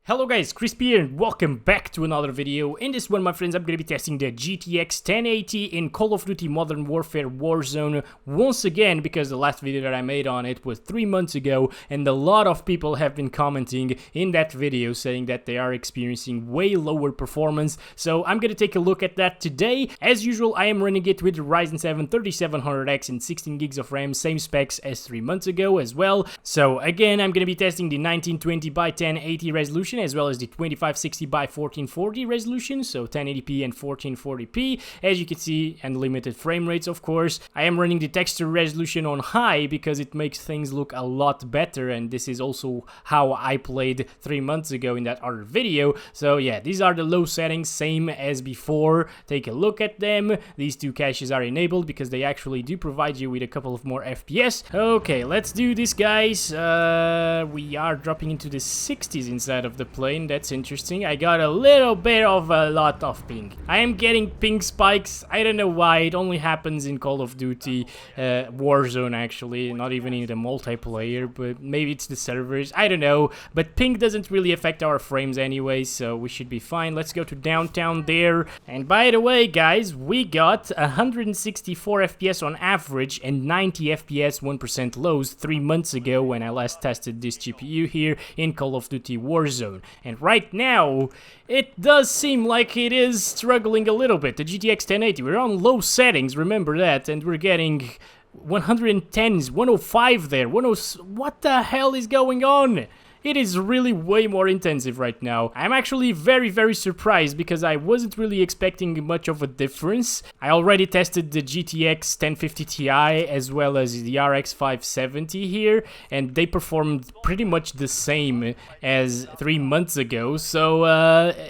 Hello guys, Crispy here and welcome back to another video. In this one, my friends, I'm going to be testing the GTX 1080 in Call of Duty Modern Warfare Warzone once again, because the last video that I made on it was 3 months ago and a lot of people have been commenting in that video saying that they are experiencing way lower performance. So I'm going to take a look at that today. As usual, I am running it with the Ryzen 7 3700X and 16 gigs of RAM, same specs as 3 months ago as well. So again, I'm going to be testing the 1920 by 1080 resolution as well as the 2560 by 1440 resolution, so 1080p and 1440p, as you can see, and limited frame rates, of course. I am running the texture resolution on high because it makes things look a lot better, and this is also how I played 3 months ago in that other video. So yeah, these are the low settings, same as before. Take a look at them. These two caches are enabled because they actually do provide you with a couple of more FPS. Okay, let's do this, guys. We are dropping into the 60s inside of the plane. That's interesting. I got a little bit of a lot of ping. I am getting ping spikes. I don't know why. It only happens in Call of Duty Warzone, actually, not even in the multiplayer, but maybe it's the servers. I don't know, but ping doesn't really affect our frames anyway, so we should be fine. Let's go to downtown there. And by the way, guys, we got 164 FPS on average and 90 FPS 1% lows 3 months ago when I last tested this GPU here in Call of Duty Warzone. And right now, it does seem like it is struggling a little bit. The GTX 1080, we're on low settings, remember that, and we're getting 110s, 105 there, 100. What the hell is going on? It is really way more intensive right now. I'm actually very surprised because I wasn't really expecting much of a difference. I already tested the GTX 1050 Ti as well as the RX 570 here, and they performed pretty much the same as 3 months ago. So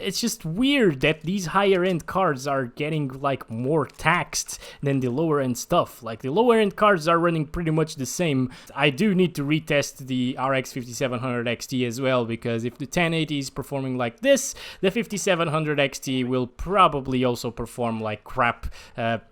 it's just weird that these higher end cards are getting like more taxed than the lower end stuff. Like the lower end cards are running pretty much the same. I do need to retest the RX 5700 XT as well, because if the 1080 is performing like this, the 5700 XT will probably also perform like crap.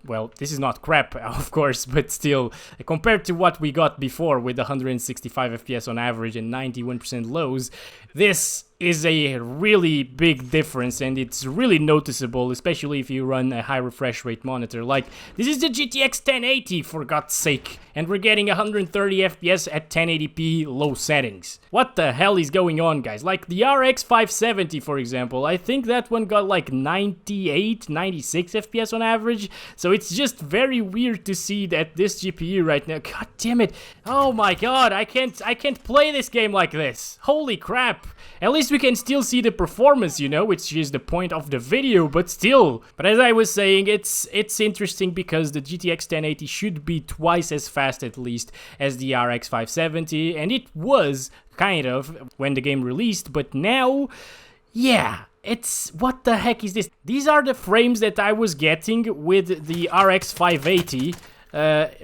Well, this is not crap, of course, but still, compared to what we got before with 165 FPS on average and 91% lows, this is a really big difference, and it's really noticeable, especially if you run a high refresh rate monitor. Like, this is the GTX 1080, for God's sake, and we're getting 130 FPS at 1080p low settings. What the hell is going on, guys? Like, the RX 570, for example, I think that one got like 98, 96 FPS on average, so it's just very weird to see that this GPU right now, god damn it, oh my god, I can't play this game like this. Holy crap. At least we can still see the performance, you know, which is the point of the video, but still. But as I was saying, it's interesting because the GTX 1080 should be twice as fast at least as the RX 570, and it was kind of when the game released, but now, yeah. It's, what the heck is this? These are the frames that I was getting with the RX 580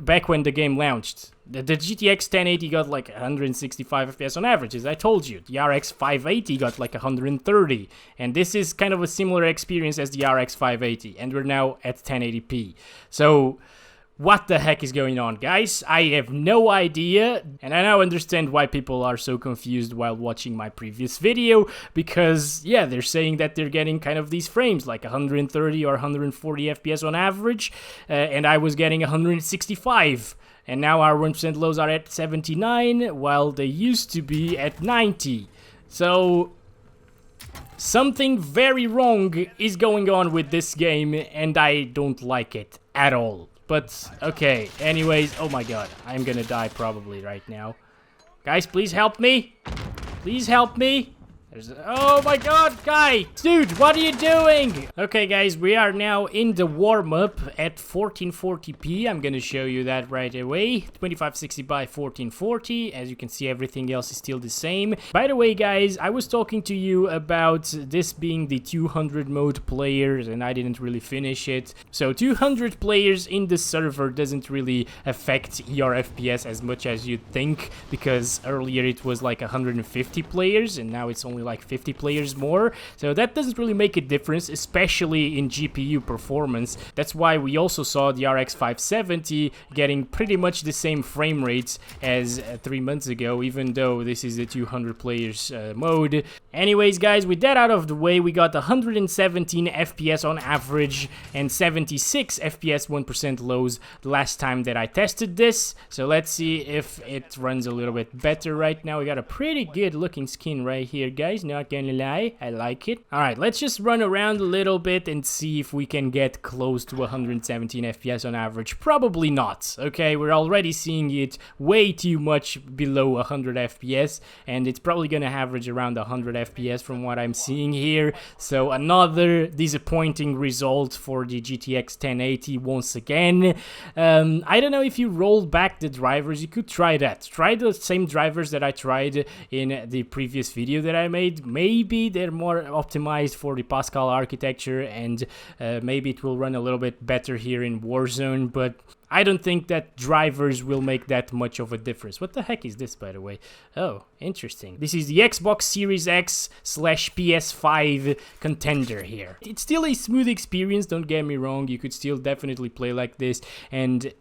back when the game launched. The GTX 1080 got like 165 FPS on average, as I told you. The RX 580 got like 130. And this is kind of a similar experience as the RX 580. And we're now at 1080p. So, what the heck is going on, guys? I have no idea. And I now understand why people are so confused while watching my previous video. Because, yeah, they're saying that they're getting kind of these frames, like 130 or 140 FPS on average. And I was getting 165. And now our 1% lows are at 79, while they used to be at 90. So, something very wrong is going on with this game, and I don't like it at all. But, okay, anyways, oh my god, I'm gonna die probably right now. Guys, please help me. Please help me. Oh my god, guy! Dude, what are you doing? Okay, guys, we are now in the warm-up at 1440p. I'm gonna show you that right away. 2560 by 1440. As you can see, everything else is still the same. By the way, guys, I was talking to you about this being the 200 mode players, and I didn't really finish it. So 200 players in the server doesn't really affect your FPS as much as you'd think, because earlier it was like 150 players, and now it's only only like 50 players more. So that doesn't really make a difference, especially in GPU performance. That's why we also saw the RX 570 getting pretty much the same frame rates as 3 months ago, even though this is the 200 players mode. Anyways, guys, with that out of the way, we got 117 FPS on average and 76 FPS 1% lows the last time that I tested this. So let's see if it runs a little bit better right now. We got a pretty good looking skin right here, guys, not gonna lie, I like it. Alright, let's just run around a little bit and see if we can get close to 117 FPS on average. Probably not, okay? We're already seeing it way too much below 100 FPS, and it's probably gonna average around 100 FPS from what I'm seeing here. So another disappointing result for the GTX 1080 once again. I don't know if you roll back the drivers, you could try that. Try the same drivers that I tried in the previous video that I made. Maybe they're more optimized for the Pascal architecture, and maybe it will run a little bit better here in Warzone, but I don't think that drivers will make that much of a difference. What the heck is this, by the way? Oh, interesting. This is the Xbox Series X / PS5 contender here. It's still a smooth experience, don't get me wrong. You could still definitely play like this, and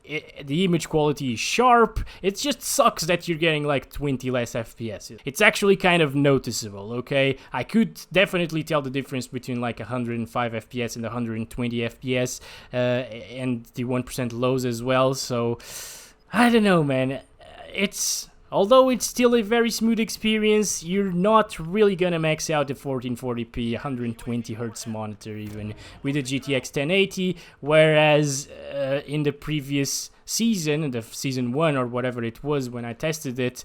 the image quality is sharp. It just sucks that you're getting like 20 less FPS. It's actually kind of noticeable, okay? I could definitely tell the difference between like 105 FPS and 120 FPS, and the 1% lows as well. So I don't know, man. Although it's still a very smooth experience, you're not really gonna max out the 1440p 120 Hz monitor even with the GTX 1080, whereas in the previous season, the season 1 or whatever it was when I tested it,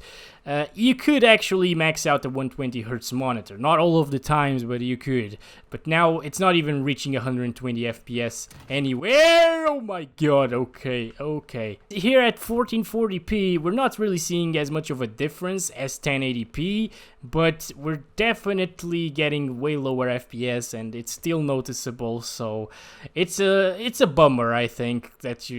you could actually max out the 120 Hz monitor. Not all of the times, but you could. But now it's not even reaching 120 FPS anywhere. Oh my god, okay. Here at 1440p, we're not really seeing as much of a difference as 1080p, but we're definitely getting way lower FPS, and it's still noticeable. So it's a bummer, I think, that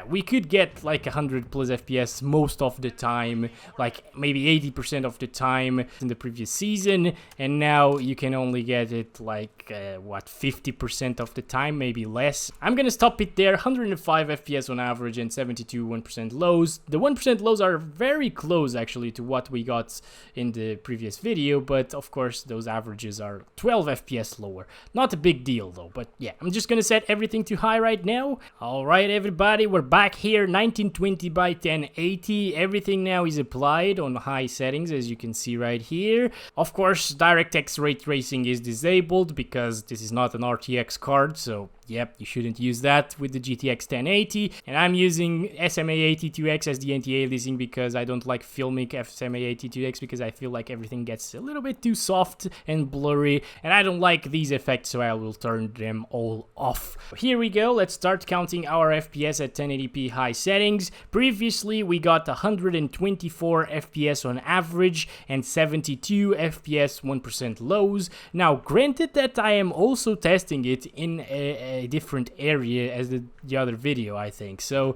we could get like 100 plus FPS most of the time, like maybe 80% of the time in the previous season, and now you can only get it like 50% of the time, maybe less. I'm gonna stop it there. 105 FPS on average and 72 1% lows. The 1% lows are very close actually to what we got in the previous video, but of course those averages are 12 FPS lower. Not a big deal though, but yeah, I'm just gonna set everything to high right now. Alright everybody, we're back here, 1920 by 1080. Everything now is applied on high settings, as you can see right here. Of course, DirectX ray tracing is disabled because this is not an RTX card, so yep, you shouldn't use that with the GTX 1080. And I'm using SMA82X as the anti-aliasing because I don't like filming SMA82X because I feel like everything gets a little bit too soft and blurry, and I don't like these effects, so I will turn them all off. Here we go, let's start counting our FPS at 1080p high settings. Previously, we got 124 FPS on average and 72 FPS 1% lows. Now, granted that I am also testing it in a different area as the other video, I think, so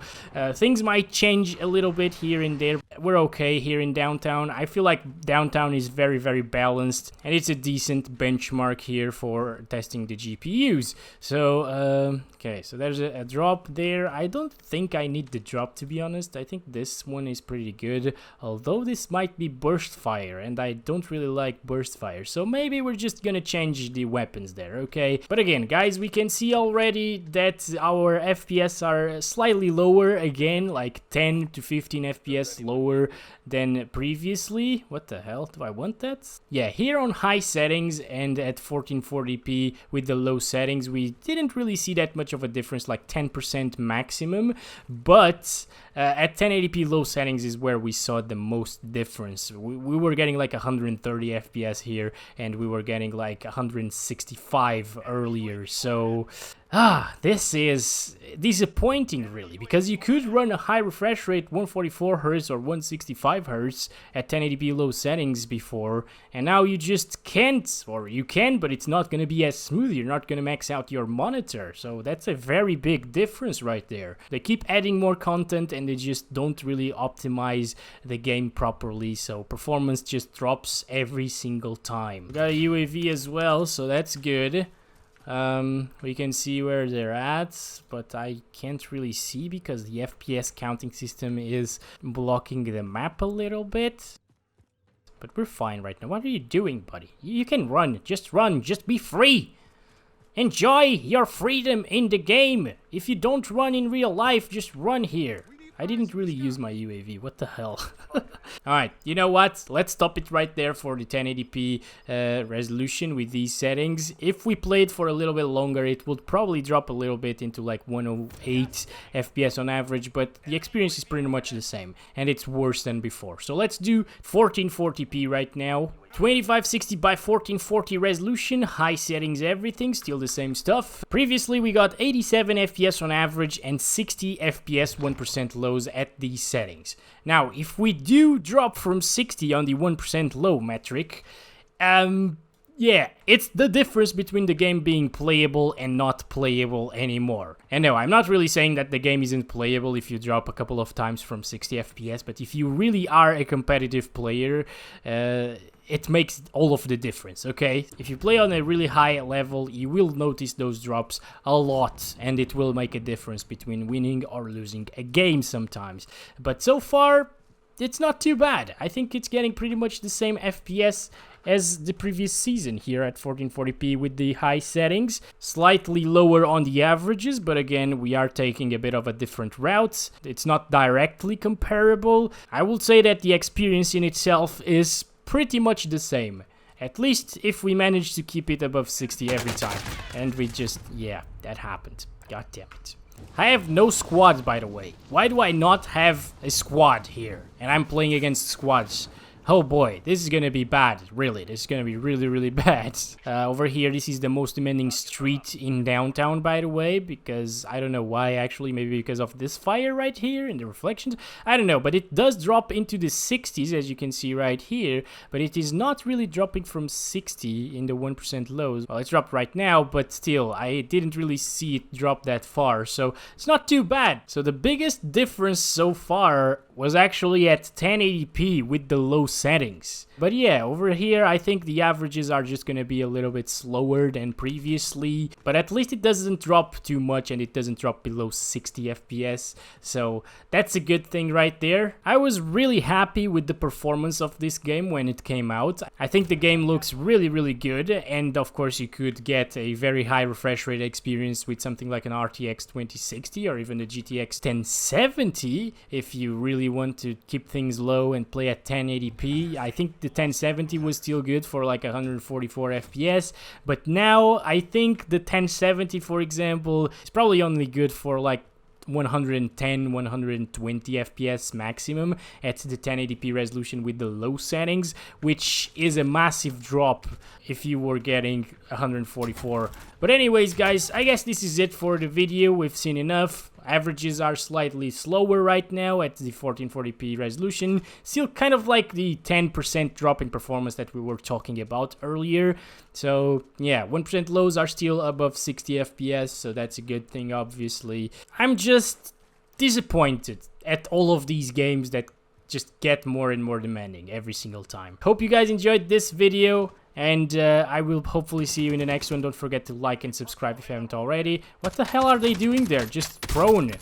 things might change a little bit here and there. We're okay here in downtown. I feel like downtown is very balanced, and it's a decent benchmark here for testing the GPUs. So okay, so there's a drop there. I don't think I need the drop, to be honest. I think this one is pretty good, although this might be burst fire, and I don't really like burst fire, so maybe we're just gonna change the weapons there, okay? But again, guys, we can see already that our FPS are slightly lower again, like 10 to 15 FPS lower than previously. What the hell? Do I want that? Yeah, here on high settings and at 1440p with the low settings, we didn't really see that much of a difference, like 10% maximum, but at 1080p low settings is where we saw the most difference. We were getting like 130 FPS here, and we were getting like 165 earlier, so This is disappointing really, because you could run a high refresh rate 144Hz or 165Hz at 1080p low settings before, and now you just can't, or you can, but it's not gonna be as smooth. You're not gonna max out your monitor, so that's a very big difference right there. They keep adding more content and they just don't really optimize the game properly, so performance just drops every single time. Got a UAV as well, so that's good. We can see where they're at, but I can't really see because the FPS counting system is blocking the map a little bit. But we're fine right now. What are you doing, buddy? You can run, just be free. Enjoy your freedom in the game. If you don't run in real life, just run here. I didn't really use my UAV, what the hell? Alright, you know what? Let's stop it right there for the 1080p resolution with these settings. If we played for a little bit longer, it would probably drop a little bit into like 108 FPS on average, but the experience is pretty much the same, and it's worse than before. So let's do 1440p right now. 2560 by 1440 resolution, high settings, everything, still the same stuff. Previously we got 87 FPS on average and 60 FPS 1% lows at these settings. Now, if we do drop from 60 on the 1% low metric, yeah, it's the difference between the game being playable and not playable anymore. And no, I'm not really saying that the game isn't playable if you drop a couple of times from 60 FPS, but if you really are a competitive player, it makes all of the difference, okay? If you play on a really high level, you will notice those drops a lot, and it will make a difference between winning or losing a game sometimes. But so far, it's not too bad. I think it's getting pretty much the same FPS as the previous season here at 1440p with the high settings. Slightly lower on the averages, but again, we are taking a bit of a different route. It's not directly comparable. I would say that the experience in itself is pretty much the same. At least if we manage to keep it above 60 every time. And we just, yeah, that happened. God damn it. I have no squad, by the way. Why do I not have a squad here? And I'm playing against squads. Oh boy, this is gonna be bad, really. This is gonna be really, really bad. Over here, this is the most demanding street in downtown, by the way, because I don't know why, actually. Maybe because of this fire right here and the reflections. I don't know, but it does drop into the 60s, as you can see right here, but it is not really dropping from 60 in the 1% lows. Well, it's dropped right now, but still, I didn't really see it drop that far, so it's not too bad. So the biggest difference so far was actually at 1080p with the low settings. But yeah, over here I think the averages are just gonna be a little bit slower than previously, but at least it doesn't drop too much and it doesn't drop below 60 FPS, so that's a good thing right there. I was really happy with the performance of this game when it came out. I think the game looks really, really good, and of course you could get a very high refresh rate experience with something like an RTX 2060 or even the GTX 1070 if you really want to keep things low and play at 1080p. I think the 1070 was still good for like 144 FPS, but now I think the 1070, for example, is probably only good for like 110, 120 FPS maximum at the 1080p resolution with the low settings, which is a massive drop if you were getting 144. But anyways, guys, I guess this is it for the video. We've seen enough. Averages are slightly slower right now at the 1440p resolution. Still kind of like the 10% drop in performance that we were talking about earlier. So yeah, 1% lows are still above 60 FPS, so that's a good thing, obviously. I'm just disappointed at all of these games that just get more and more demanding every single time. Hope you guys enjoyed this video. And I will hopefully see you in the next one. Don't forget to like and subscribe if you haven't already. What the hell are they doing there? Just prone.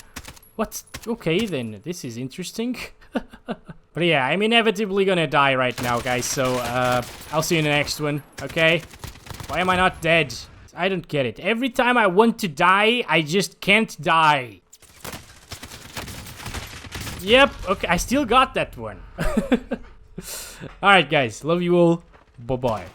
What? Okay, then. This is interesting. But yeah, I'm inevitably gonna die right now, guys. So, I'll see you in the next one. Okay? Why am I not dead? I don't get it. Every time I want to die, I just can't die. Yep. Okay, I still got that one. Alright, guys. Love you all. Bye-bye.